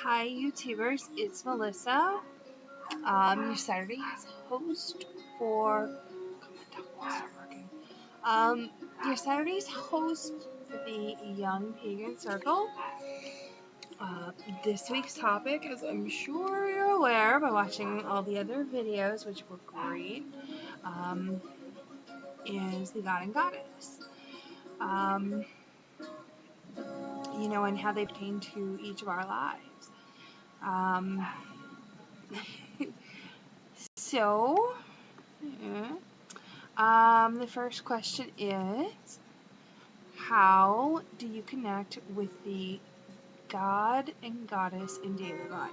Hi YouTubers, it's Melissa, your Saturday's host for, your Saturday's host for the Young Pagan Circle. This week's topic, as I'm sure you're aware by watching all the other videos, which were great, is the God and Goddess. And how they pertain to each of our lives. The first question is, how do you connect with the God and Goddess in daily life?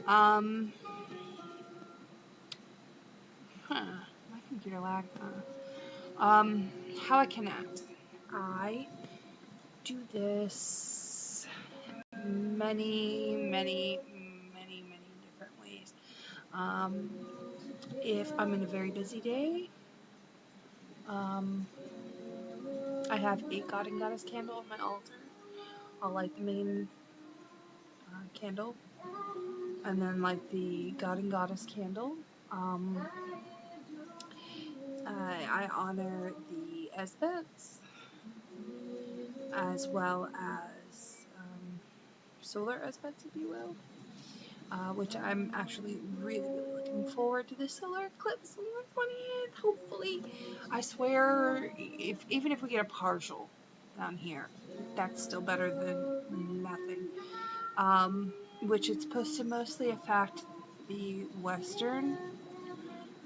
My computer lagged. How I connect? I do this many different ways. If I'm in a very busy day, I have a God and Goddess candle on my altar. I'll light the main candle, and then light the God and Goddess candle. I honor the Esbets, as well as solar Esbets, if you will, which I'm actually really looking forward to the solar eclipse on the 20th, hopefully. I swear, even if we get a partial down here, that's still better than nothing. Which it's supposed to mostly affect the western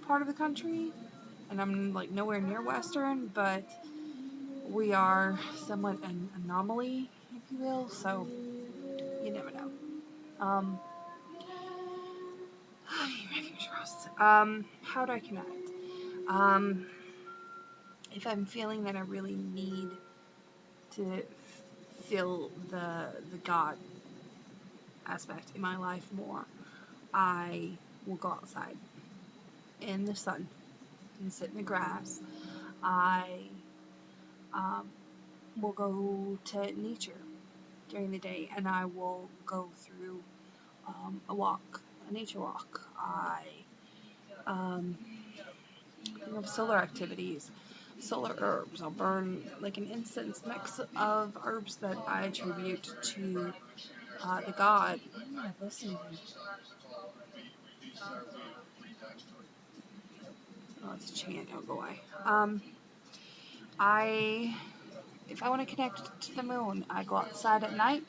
part of the country, and I'm like nowhere near western, but we are somewhat an anomaly, if you will, so you never know. How do I connect? If I'm feeling that I really need to feel the God aspect in my life more, I will go outside in the sun and sit in the grass. I will go to nature during the day, and I will go through a nature walk. I solar activities, solar herbs. I'll burn like an incense mix of herbs that I attribute to the god. Listen to me. Oh, it's a chant. Oh, go away. If I want to connect to the moon, I go outside at night.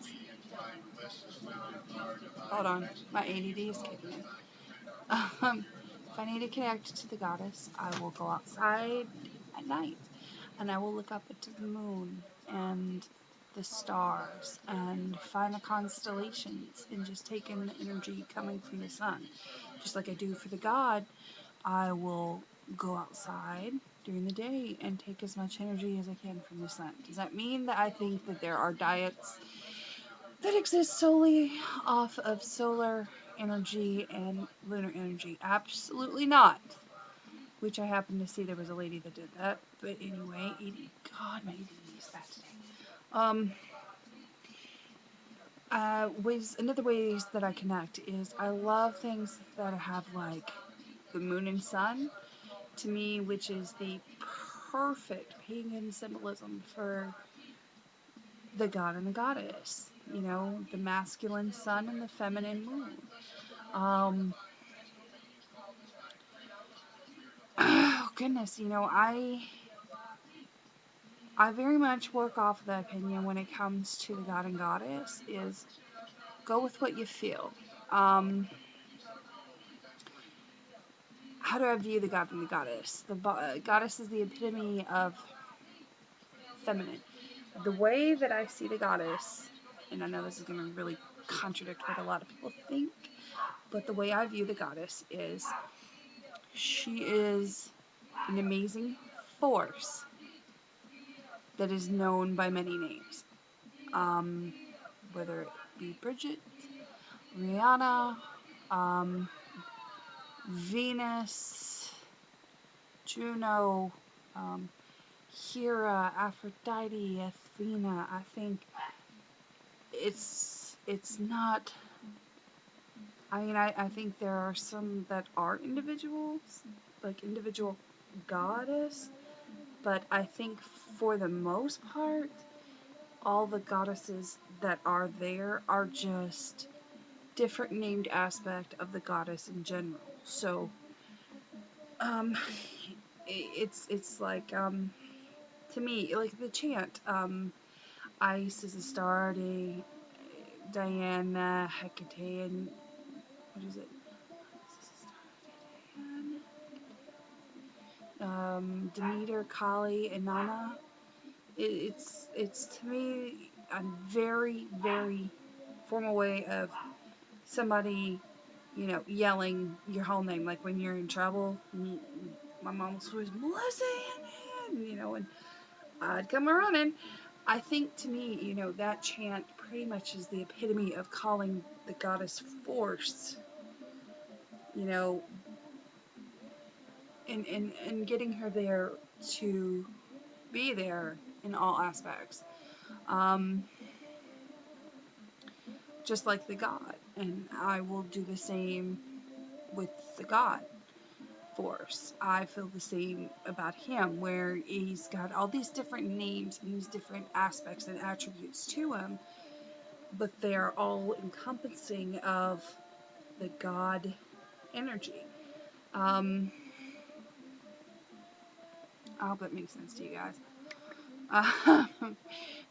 Hold on, my ADD is kicking in. If I need to connect to the goddess, I will go outside at night, and I will look up into the moon and the stars and find the constellations and just take in the energy coming from the sun. Just like I do for the god, I will go outside during the day and take as much energy as I can from the sun. Does that mean that I think that there are diets that exist solely off of solar energy and lunar energy? Absolutely not. Which I happened to see there was a lady that did that. But anyway, God, my ADD is bad today. Another ways that I connect is I love things that have like the moon and sun, to me, which is the perfect pagan symbolism for the god and the goddess. The masculine sun and the feminine moon. Oh goodness, I very much work off the opinion when it comes to the god and goddess is go with what you feel. How do I view the god and the goddess? The goddess is the epitome of feminine. The way that I see the goddess, and I know this is going to really contradict what a lot of people think, but the way I view the goddess is she is an amazing force that is known by many names. Whether it be Bridget, Rihanna, Venus, Juno, Hera, Aphrodite, Athena. I think it's it's not. I mean, I think there are some that are individuals, like individual goddess, but I think for the most part, all the goddesses that are there are just different named aspect of the goddess in general. So, um, it's like to me like the chant Isis, Astarte, Diana, Hecate, and what is it? Demeter, Kali, and Nana. It's to me a very very formal way of somebody, yelling your whole name, like when you're in trouble. My mom was always Melissa, and I'd come running. I think to me, that chant pretty much is the epitome of calling the goddess force, you know, and getting her there to be there in all aspects. Um, just like the God. And I will do the same with the God force. I feel the same about him, where he's got all these different names and these different aspects and attributes to him, but they are all encompassing of the God energy. I hope that makes sense to you guys.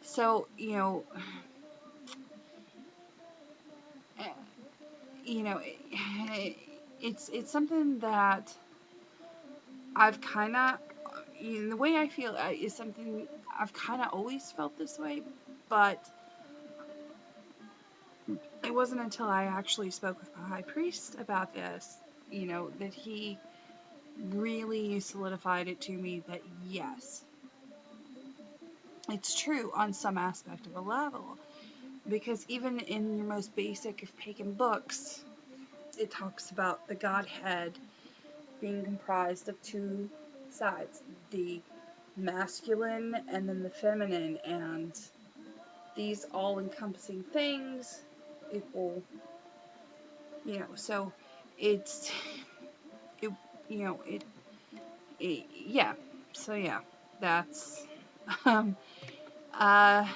So, eh, you know, it's something that I've kind of, the way I feel is something I've kind of always felt this way, but it wasn't until I actually spoke with my high priest about this, that he really solidified it to me that yes, it's true on some aspect of a level. Because even in your most basic of pagan books, it talks about the Godhead being comprised of two sides, the masculine and then the feminine, and these all-encompassing things equal, so it's, it, yeah, so yeah, that's, um, uh,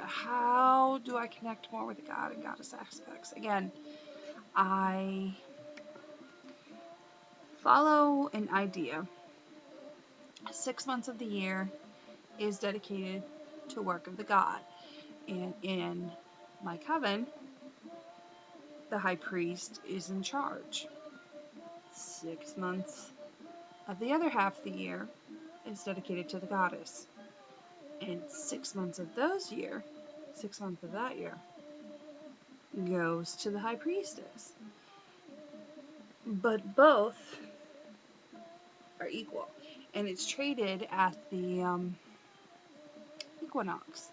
how do I connect more with the God and goddess aspects? Again, I follow an idea. 6 months of the year is dedicated to work of the God. And in my coven, the high priest is in charge. 6 months of the other half of the year is dedicated to the goddess. And 6 months of those year, 6 months of that year, goes to the high priestess. But both are equal. And it's traded at the equinox,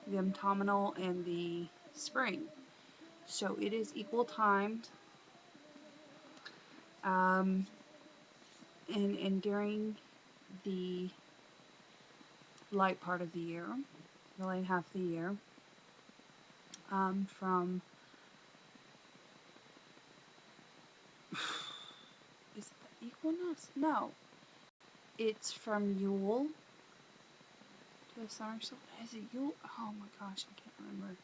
the autumnal and the spring. So it is equal timed. And during the light part of the year, the light half of the year, from is it the equinox? No, it's from Yule to the summer. So is it Yule? Oh my gosh, I can't remember.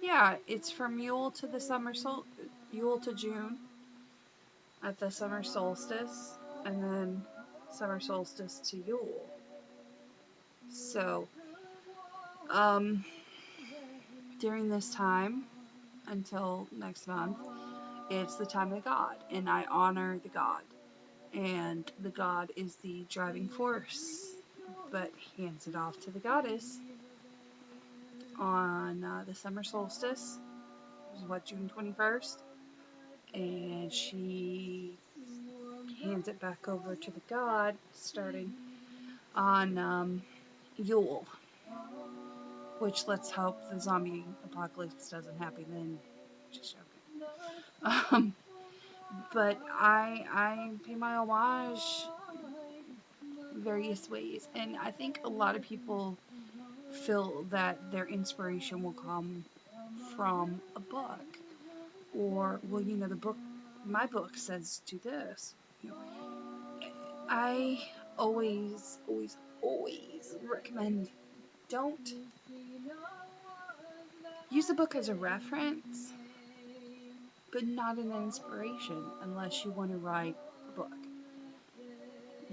Yeah, it's from Yule to the Yule to June at the summer solstice, and then summer solstice to Yule. So, during this time until next month, it's the time of the God, and I honor the God. And the God is the driving force, but hands it off to the goddess on the summer solstice, which is what, June 21st, and she hands it back over to the God starting on Yule, which let's hope the zombie apocalypse doesn't happen then. Just joking. But I pay my homage various ways. And I think a lot of people feel that their inspiration will come from a book, or, well, the book, my book says do this. I always, always, always recommend, don't use the book as a reference, but not an inspiration unless you want to write a book.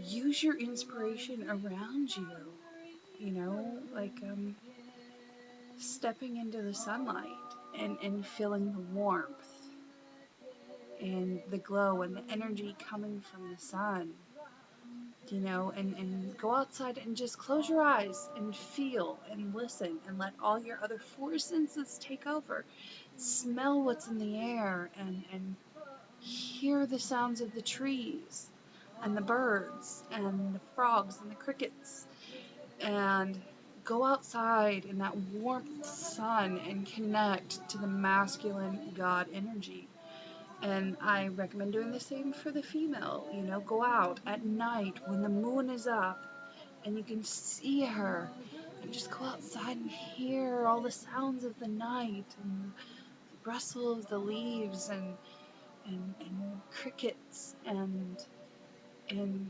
Use your inspiration around you, like stepping into the sunlight and feeling the warmth and the glow and the energy coming from the sun, and go outside and just close your eyes and feel and listen and let all your other four senses take over. Smell what's in the air and hear the sounds of the trees and the birds and the frogs and the crickets, and go outside in that warm sun and connect to the masculine God energy. And I recommend doing the same for the female. Go out at night when the moon is up and you can see her, and just go outside and hear all the sounds of the night and the rustle of the leaves and crickets and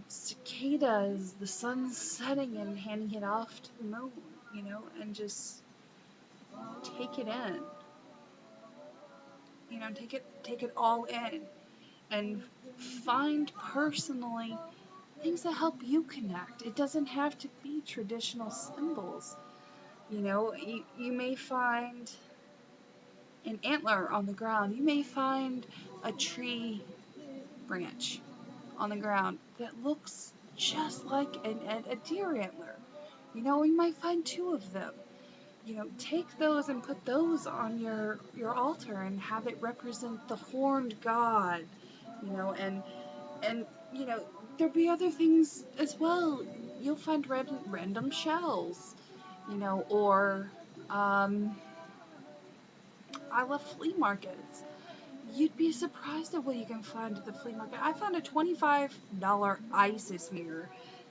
cicadas, the sun's setting and handing it off to the moon, and just take it in. Take it all in, and find personally things that help you connect. It doesn't have to be traditional symbols. You may find an antler on the ground. You may find a tree branch on the ground that looks just like a deer antler. You might find two of them. Take those and put those on your altar and have it represent the horned god. And there'll be other things as well. You'll find random shells, or I love flea markets. You'd be surprised at what you can find at the flea market. I found a $25 ISIS mirror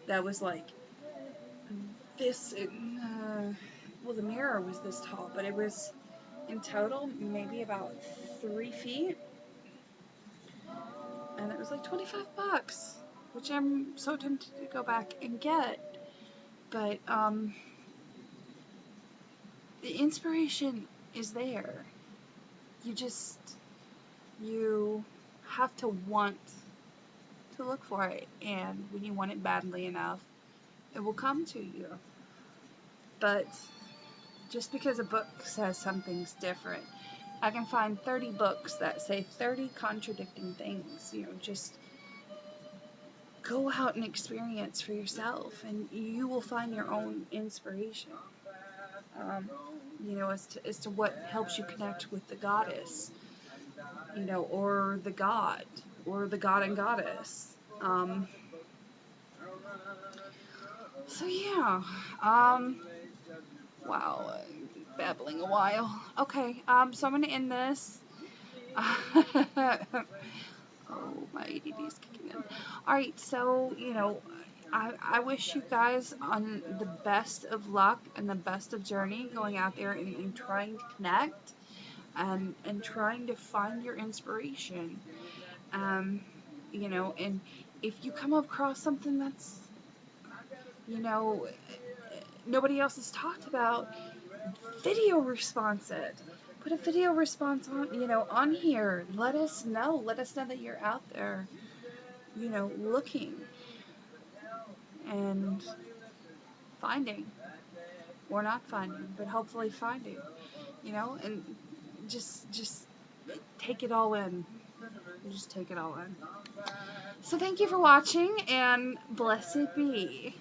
that was like this. Well, the mirror was this tall, but it was in total maybe about 3 feet, and it was like $25, which I'm so tempted to go back and get. But the inspiration is there. You have to want to look for it, and when you want it badly enough, it will come to you. But just because a book says something's different, I can find 30 books that say 30 contradicting things. Just go out and experience for yourself, and you will find your own inspiration. As to what helps you connect with the goddess, or the god, or the god and goddess. So yeah, wow, babbling a while. Okay, so I'm gonna end this. Oh, my ADD is kicking in. Alright, so, I wish you guys on the best of luck and the best of journey going out there and trying to connect and trying to find your inspiration. And if you come across something that's, nobody else has talked about, video response it. Put a video response on here. Let us know that you're out there, looking and finding, or not finding, but hopefully finding, and just take it all in. Just take it all in. So thank you for watching, and blessed be.